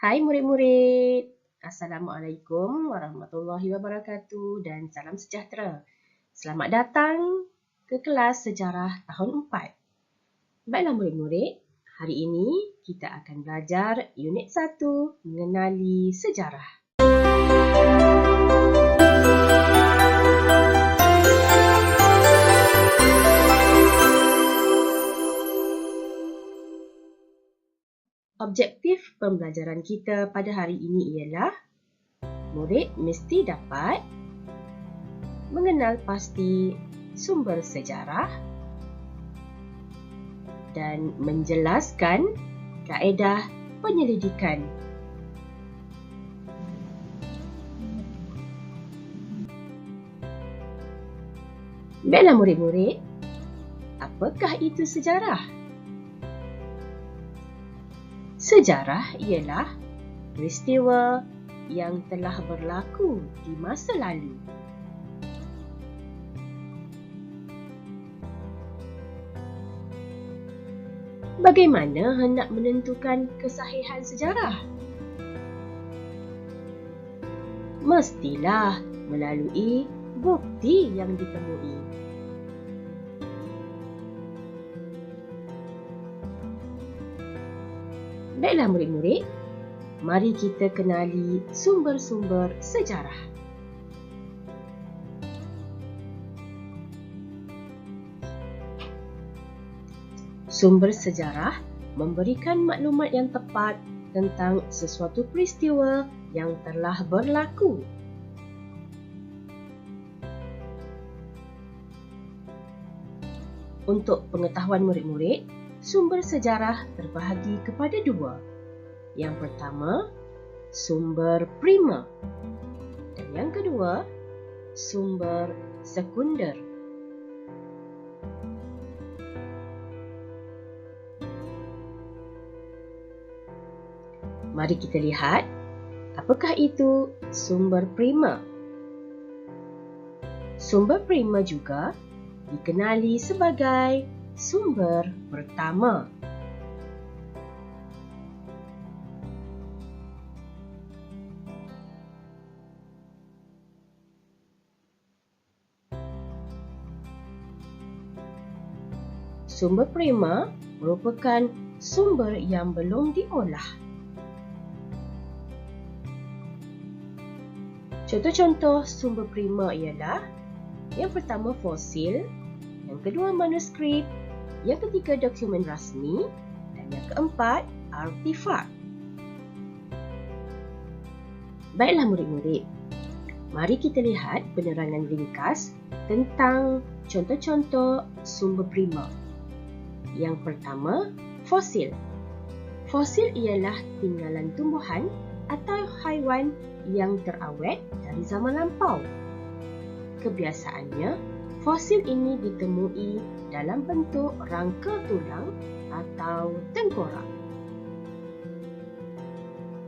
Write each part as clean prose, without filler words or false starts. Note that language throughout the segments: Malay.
Hai murid-murid, Assalamualaikum warahmatullahi wabarakatuh dan salam sejahtera. Selamat datang ke kelas sejarah tahun 4. Baiklah murid-murid, hari ini kita akan belajar unit 1 mengenali sejarah. Objektif pembelajaran kita pada hari ini ialah murid mesti dapat mengenal pasti sumber sejarah dan menjelaskan kaedah penyelidikan. Baiklah murid-murid, apakah itu sejarah? Sejarah ialah peristiwa yang telah berlaku di masa lalu. Bagaimana hendak menentukan kesahihan sejarah? Mestilah melalui bukti yang ditemui. Baiklah murid-murid, mari kita kenali sumber-sumber sejarah. Sumber sejarah memberikan maklumat yang tepat tentang sesuatu peristiwa yang telah berlaku. Untuk pengetahuan murid-murid, sumber sejarah terbahagi kepada dua. Yang pertama, sumber primer, dan yang kedua, sumber sekunder. Mari kita lihat, apakah itu sumber primer? Sumber primer juga dikenali sebagai sumber pertama. Sumber primer merupakan sumber yang belum diolah. Contoh-contoh sumber primer ialah yang pertama fosil, yang kedua manuskrip, yang ketiga dokumen rasmi, dan yang keempat artifak. Baiklah murid-murid, mari kita lihat penerangan ringkas tentang contoh-contoh sumber primer. Yang pertama, fosil. Fosil ialah tinggalan tumbuhan atau haiwan yang terawet dari zaman lampau. Kebiasaannya, fosil ini ditemui dalam bentuk rangka tulang atau tengkorak.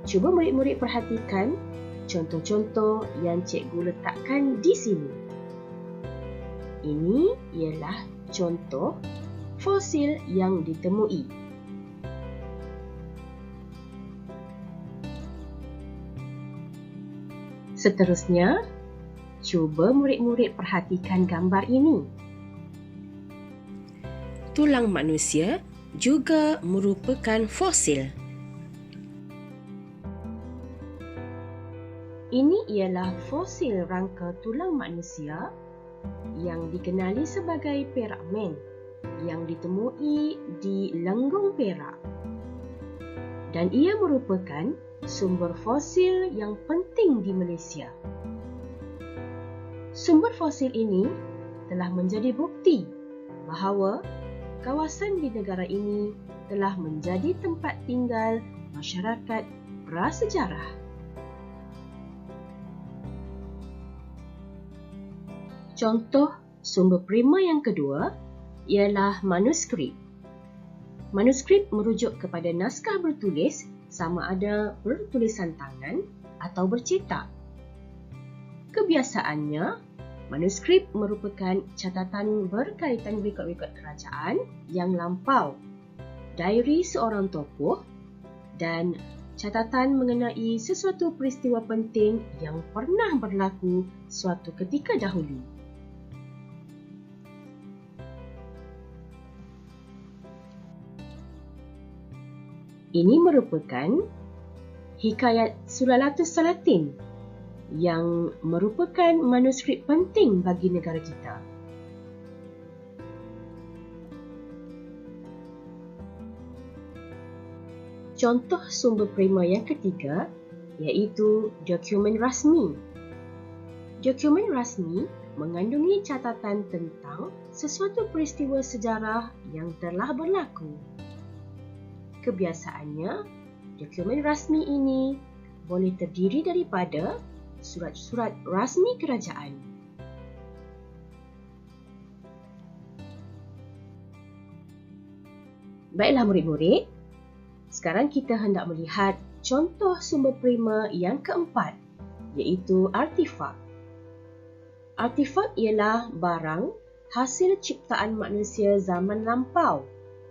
Cuba murid-murid perhatikan contoh-contoh yang cikgu letakkan di sini. Ini ialah contoh fosil yang ditemui. Seterusnya, cuba murid-murid perhatikan gambar ini. Tulang manusia juga merupakan fosil. Ini ialah fosil rangka tulang manusia yang dikenali sebagai perakmen yang ditemui di Lenggong Perak. Dan ia merupakan sumber fosil yang penting di Malaysia. Sumber fosil ini telah menjadi bukti bahawa kawasan di negara ini telah menjadi tempat tinggal masyarakat prasejarah. Contoh sumber primer yang kedua ialah manuskrip. Manuskrip merujuk kepada naskah bertulis sama ada bertulisan tangan atau bercetak. Kebiasaannya, manuskrip merupakan catatan berkaitan rekod-rekod kerajaan yang lampau, diary seorang tokoh dan catatan mengenai sesuatu peristiwa penting yang pernah berlaku suatu ketika dahulu. Ini merupakan hikayat Sulalatus Salatin yang merupakan manuskrip penting bagi negara kita. Contoh sumber prima yang ketiga iaitu dokumen rasmi. Dokumen rasmi mengandungi catatan tentang sesuatu peristiwa sejarah yang telah berlaku. Kebiasaannya, dokumen rasmi ini boleh terdiri daripada surat-surat rasmi kerajaan. Baiklah murid-murid, sekarang kita hendak melihat contoh sumber prima yang keempat, iaitu artifak. Artifak ialah barang hasil ciptaan manusia zaman lampau,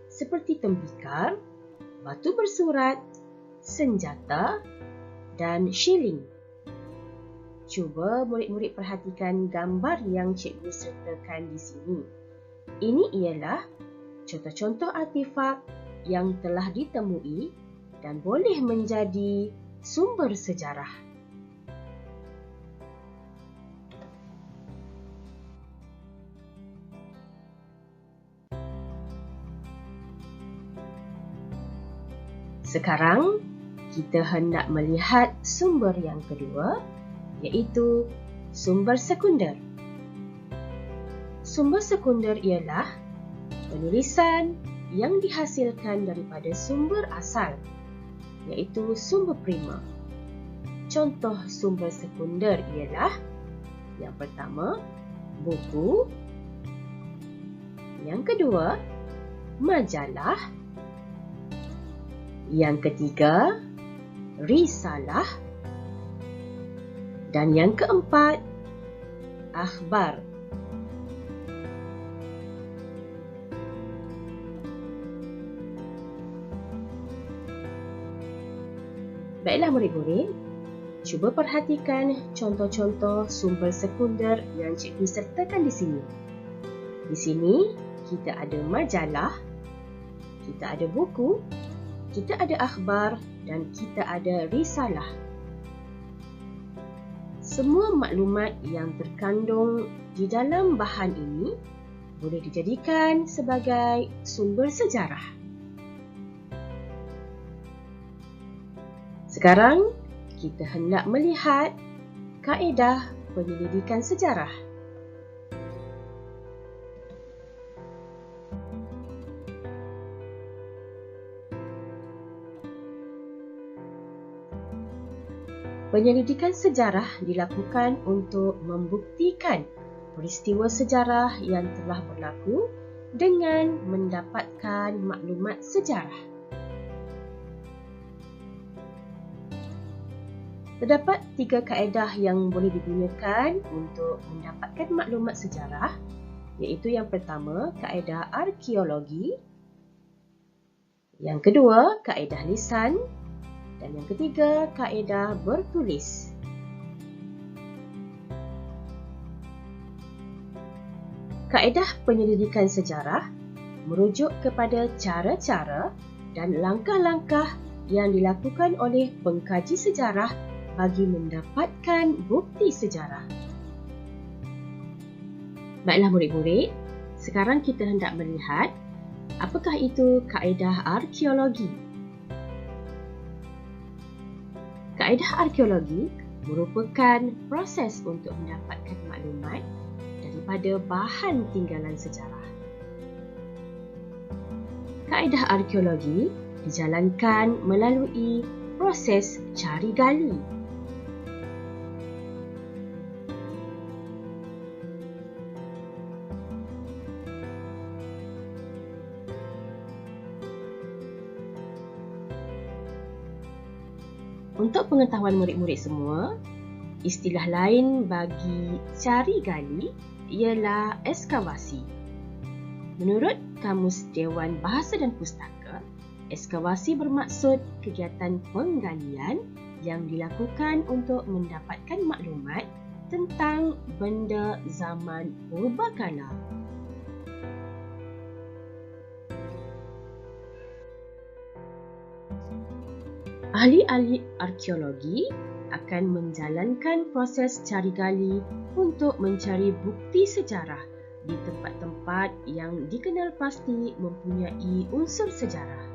seperti tembikar, batu bersurat, senjata dan shilling. Cuba murid-murid perhatikan gambar yang cikgu sertakan di sini. Ini ialah contoh-contoh artifak yang telah ditemui dan boleh menjadi sumber sejarah. Sekarang, kita hendak melihat sumber yang kedua, iaitu sumber sekunder. Sumber sekunder ialah penulisan yang dihasilkan daripada sumber asal, iaitu sumber prima. Contoh sumber sekunder ialah yang pertama, buku, yang kedua, majalah, yang ketiga, risalah, dan yang keempat, akhbar. Baiklah murid-murid, cuba perhatikan contoh-contoh sumber sekunder yang cikgu sertakan di sini. Di sini, kita ada majalah, kita ada buku, kita ada akhbar dan kita ada risalah. Semua maklumat yang terkandung di dalam bahan ini boleh dijadikan sebagai sumber sejarah. Sekarang, kita hendak melihat kaedah penyelidikan sejarah. Penyelidikan sejarah dilakukan untuk membuktikan peristiwa sejarah yang telah berlaku dengan mendapatkan maklumat sejarah. Terdapat 3 kaedah yang boleh digunakan untuk mendapatkan maklumat sejarah, iaitu yang pertama, kaedah arkeologi, yang kedua, kaedah lisan, dan yang ketiga, kaedah bertulis. Kaedah penyelidikan sejarah merujuk kepada cara-cara dan langkah-langkah yang dilakukan oleh pengkaji sejarah bagi mendapatkan bukti sejarah. Baiklah murid-murid, sekarang kita hendak melihat apakah itu kaedah arkeologi. Kaedah arkeologi merupakan proses untuk mendapatkan maklumat daripada bahan tinggalan sejarah. Kaedah arkeologi dijalankan melalui proses cari gali. Untuk pengetahuan murid-murid semua, istilah lain bagi cari gali ialah ekskavasi. Menurut Kamus Dewan Bahasa dan Pustaka, Ekskavasi bermaksud kegiatan penggalian yang dilakukan untuk mendapatkan maklumat tentang benda zaman purbakala. Ahli-ahli arkeologi akan menjalankan proses cari gali untuk mencari bukti sejarah di tempat-tempat yang dikenal pasti mempunyai unsur sejarah.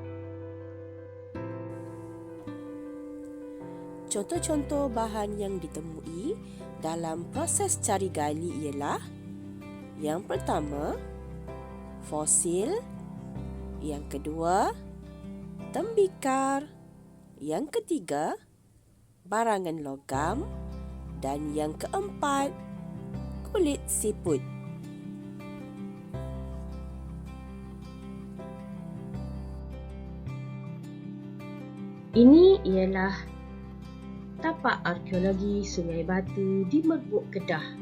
Contoh-contoh bahan yang ditemui dalam proses cari gali ialah: yang pertama, fosil; yang kedua, tembikar; yang ketiga, barangan logam; dan yang keempat, kulit siput. Ini ialah tapak arkeologi Sungai Batu di Merbuk, Kedah.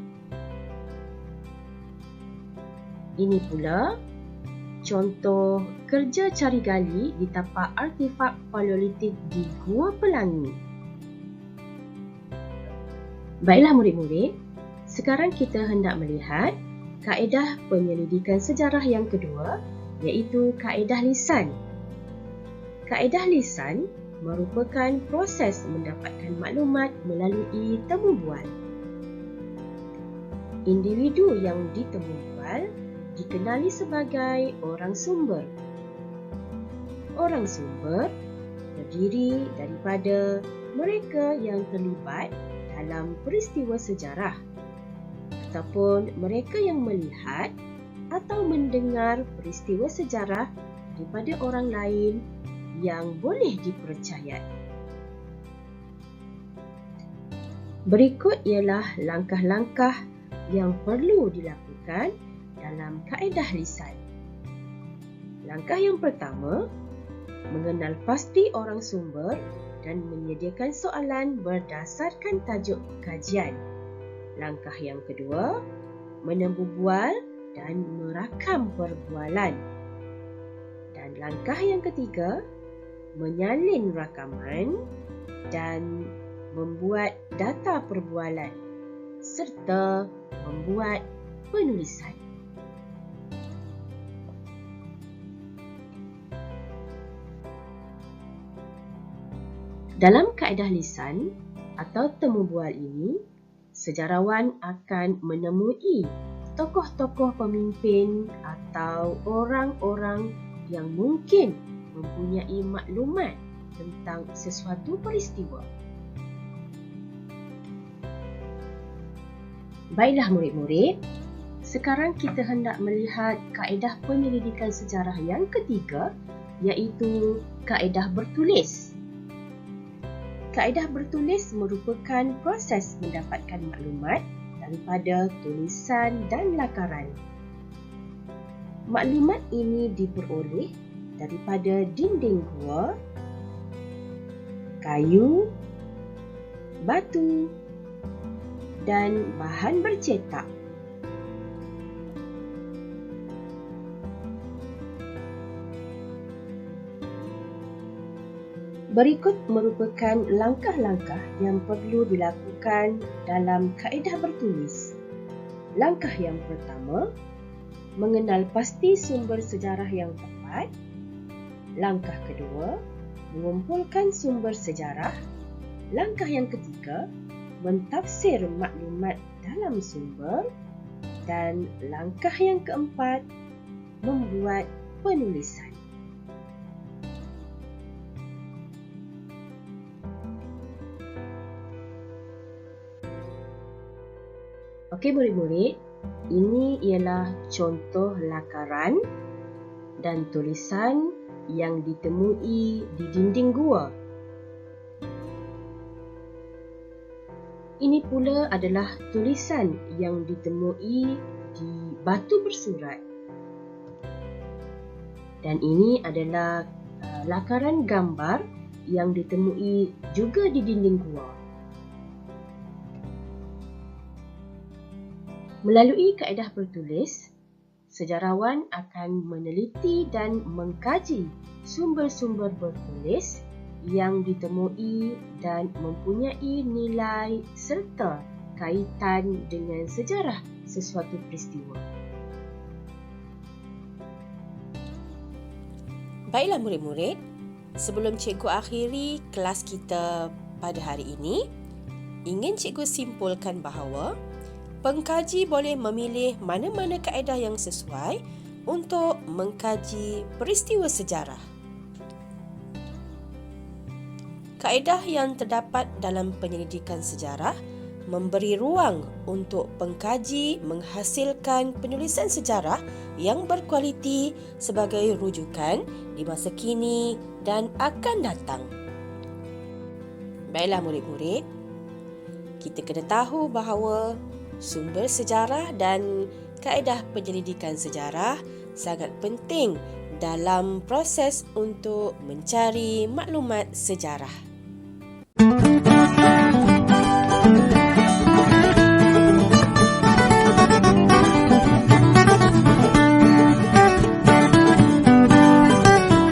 Ini pula contoh kerja cari gali di tapak artefak paleolitik di Gua Pelangi. Baiklah murid-murid, sekarang kita hendak melihat kaedah penyelidikan sejarah yang kedua, iaitu kaedah lisan. Kaedah lisan merupakan proses mendapatkan maklumat melalui temu bual. Individu yang ditemu bual dikenali sebagai orang sumber. Orang sumber terdiri daripada mereka yang terlibat dalam peristiwa sejarah ataupun mereka yang melihat atau mendengar peristiwa sejarah daripada orang lain yang boleh dipercayai. Berikut ialah langkah-langkah yang perlu dilakukan dalam kaedah lisan. Langkah yang pertama, mengenal pasti orang sumber dan menyediakan soalan berdasarkan tajuk kajian. Langkah yang kedua, menembu bual dan merakam perbualan. Dan langkah yang ketiga, menyalin rakaman dan membuat data perbualan serta membuat penulisan. Dalam kaedah lisan atau temu bual ini, sejarawan akan menemui tokoh-tokoh pemimpin atau orang-orang yang mungkin mempunyai maklumat tentang sesuatu peristiwa. Baiklah murid-murid, sekarang kita hendak melihat kaedah penyelidikan sejarah yang ketiga, iaitu kaedah bertulis. Kaedah bertulis merupakan proses mendapatkan maklumat daripada tulisan dan lakaran. Maklumat ini diperoleh daripada dinding gua, kayu, batu dan bahan bercetak. Berikut merupakan langkah-langkah yang perlu dilakukan dalam kaedah bertulis. Langkah yang pertama, mengenal pasti sumber sejarah yang tepat. Langkah kedua, mengumpulkan sumber sejarah. Langkah yang ketiga, mentafsir maklumat dalam sumber. Dan langkah yang keempat, membuat penulisan. Okey murid-murid, ini ialah contoh lakaran dan tulisan yang ditemui di dinding gua. Ini pula adalah tulisan yang ditemui di batu bersurat. Dan ini adalah lakaran gambar yang ditemui juga di dinding gua. Melalui kaedah bertulis, Sejarawan akan meneliti dan mengkaji sumber-sumber bertulis yang ditemui dan mempunyai nilai serta kaitan dengan sejarah sesuatu peristiwa. Baiklah murid-murid, sebelum cikgu akhiri kelas kita pada hari ini, ingin cikgu simpulkan bahawa pengkaji boleh memilih mana-mana kaedah yang sesuai untuk mengkaji peristiwa sejarah. Kaedah yang terdapat dalam penyelidikan sejarah memberi ruang untuk pengkaji menghasilkan penulisan sejarah yang berkualiti sebagai rujukan di masa kini dan akan datang. Baiklah murid-murid, kita kena tahu bahawa sumber sejarah dan kaedah penyelidikan sejarah sangat penting dalam proses untuk mencari maklumat sejarah.